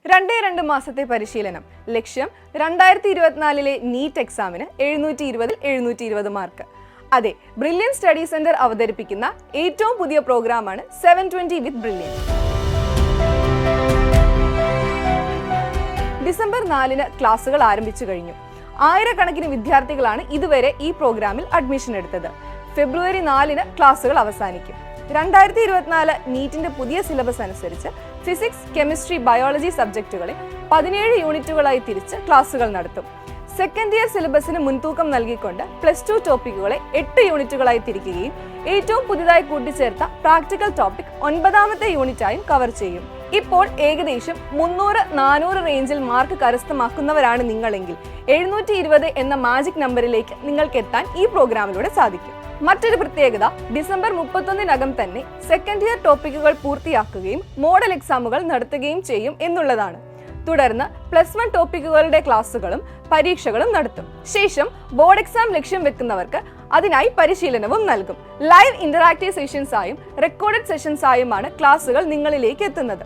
2 മാസത്തെ പരിശീലനം. ലക്ഷ്യം 2024 നീറ്റ് എക്സാമിന് 720 മാർക്ക്. അതെ, ബ്രില്യൻ സ്റ്റഡി സെന്റർ അവതരിപ്പിക്കുന്ന ഏറ്റവും പുതിയ പ്രോഗ്രാമാണ് 720 വിത്ത് ബ്രില്യൻ. ഡിസംബർ 4 ക്ലാസുകൾ ആരംഭിച്ചു കഴിഞ്ഞു. ആയിരക്കണക്കിന് വിദ്യാർത്ഥികളാണ് ഇതുവരെ ഈ പ്രോഗ്രാമിൽ അഡ്മിഷൻ എടുത്തത്. ഫെബ്രുവരി 4 ക്ലാസുകൾ അവസാനിക്കും. 2024 നീറ്റിന്റെ പുതിയ സിലബസ് അനുസരിച്ച് ഫിസിക്സ്, കെമിസ്ട്രി, ബയോളജി സബ്ജക്റ്റുകളെ 17 യൂണിറ്റുകളായി തിരിച്ച് ക്ലാസുകൾ നടത്തും. സെക്കൻഡ് ഇയർ സിലബസിന് മുൻതൂക്കം നൽകിക്കൊണ്ട് +2 ടോപ്പിക്കുകളെ 8 യൂണിറ്റുകളായി തിരിക്കുകയും ഏറ്റവും പുതിയതായി കൂട്ടിച്ചേർത്ത പ്രാക്ടിക്കൽ ടോപ്പിക് 9ാമത്തെ യൂണിറ്റായും കവർ ചെയ്യും. ഇപ്പോൾ ഏകദേശം 300-400 റേഞ്ചിൽ മാർക്ക് കരസ്ഥമാക്കുന്നവരാണ് നിങ്ങളെങ്കിൽ 720 എന്ന മാജിക് നമ്പറിലേക്ക് നിങ്ങൾക്ക് എത്താൻ ഈ പ്രോഗ്രാമിലൂടെ സാധിക്കും. മറ്റൊരു പ്രത്യേകത, ഡിസംബർ 31 തന്നെ സെക്കൻഡ് ഇയർ ടോപ്പിക്കുകൾ പൂർത്തിയാക്കുകയും മോഡൽ എക്സാമുകൾ നടത്തുകയും ചെയ്യും എന്നുള്ളതാണ്. തുടർന്ന് +1 ടോപ്പിക്കുകളുടെ ക്ലാസുകളും പരീക്ഷകളും നടത്തും. ശേഷം ബോർഡ് എക്സാം ലക്ഷ്യം വെക്കുന്നവർക്ക് അതിനായി പരിശീലനവും നൽകും. ലൈവ് ഇന്ററാക്റ്റീവ് സെഷൻസ് ആയും റെക്കോർഡഡ് സെഷൻസ് ആയുമാണ് ക്ലാസുകൾ നിങ്ങളിലേക്ക് എത്തുന്നത്.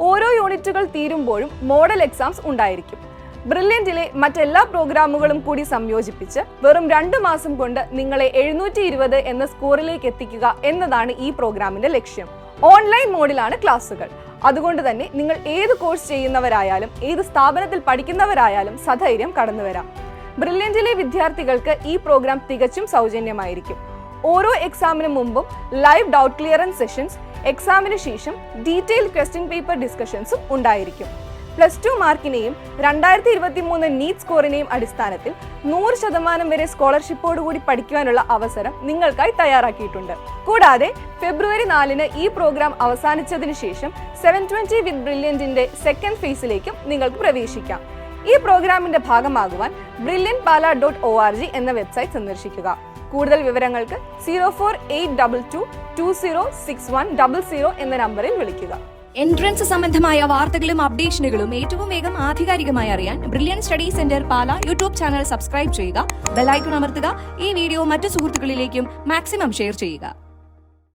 ഓരോ യൂണിറ്റുകൾ തീരുമ്പോഴും മോഡൽ എക്സാംസ് ഉണ്ടായിരിക്കും. ബ്രില്യന്റിലെ മറ്റെല്ലാ പ്രോഗ്രാമുകളും കൂടി സംയോജിപ്പിച്ച് വെറും 2 മാസം കൊണ്ട് നിങ്ങളെ 720 എന്ന സ്കോറിലേക്ക് എത്തിക്കുക എന്നതാണ് ഈ പ്രോഗ്രാമിന്റെ ലക്ഷ്യം. ഓൺലൈൻ മോഡിലാണ് ക്ലാസുകൾ. അതുകൊണ്ട് തന്നെ നിങ്ങൾ ഏത് കോഴ്സ് ചെയ്യുന്നവരായാലും ഏത് സ്ഥാപനത്തിൽ പഠിക്കുന്നവരായാലും സധൈര്യം കടന്നുവരാം. ബ്രില്യന്റിലെ വിദ്യാർത്ഥികൾക്ക് ഈ പ്രോഗ്രാം തികച്ചും സൗജന്യമായിരിക്കും. ഓരോ എക്സാമിന് മുമ്പും ലൈവ് ഡൗട്ട് ക്ലിയറൻസ് സെഷൻസ്, എക്സാമിന് ശേഷം ഡീറ്റെയിൽ ക്വസ്റ്റ്യൻ പേപ്പർ ഡിസ്കഷൻസും ഉണ്ടായിരിക്കും. +2 മാർക്കിനെയും 2023 നീറ്റ് സ്കോറിനെയും അടിസ്ഥാനത്തിൽ 100% വരെ സ്കോളർഷിപ്പോടുകൂടി പഠിക്കുവാനുള്ള അവസരം നിങ്ങൾക്കായി തയ്യാറാക്കിയിട്ടുണ്ട്. കൂടാതെ ഫെബ്രുവരി 4 ഈ പ്രോഗ്രാം അവസാനിച്ചതിന് ശേഷം 720 വിത്ത് ബ്രില്യന്റിന്റെ സെക്കൻഡ് ഫേസിലേക്കും നിങ്ങൾക്ക് പ്രവേശിക്കാം. ഈ പ്രോഗ്രാമിന്റെ ഭാഗമാകുവാൻ brilliantpala.org എന്ന വെബ്സൈറ്റ് സന്ദർശിക്കുക. കൂടുതൽ വിവരങ്ങൾക്ക് 04822 206100 എന്ന നമ്പറിൽ വിളിക്കുക. എൻട്രൻസ് സംബന്ധമായ വാർത്തകളും അപ്ഡേഷനുകളും ഏറ്റവും വേഗം ആധികാരികമായി അറിയാൻ ബ്രില്യൻ സ്റ്റഡി സെന്റർ പാല യൂട്യൂബ് ചാനൽ സബ്സ്ക്രൈബ് ചെയ്യുക. ബെൽ ഐക്കൺ അമർത്തുക. ഈ വീഡിയോ മറ്റു സുഹൃത്തുക്കളിലേക്കും മാക്സിമം ഷെയർ ചെയ്യുക.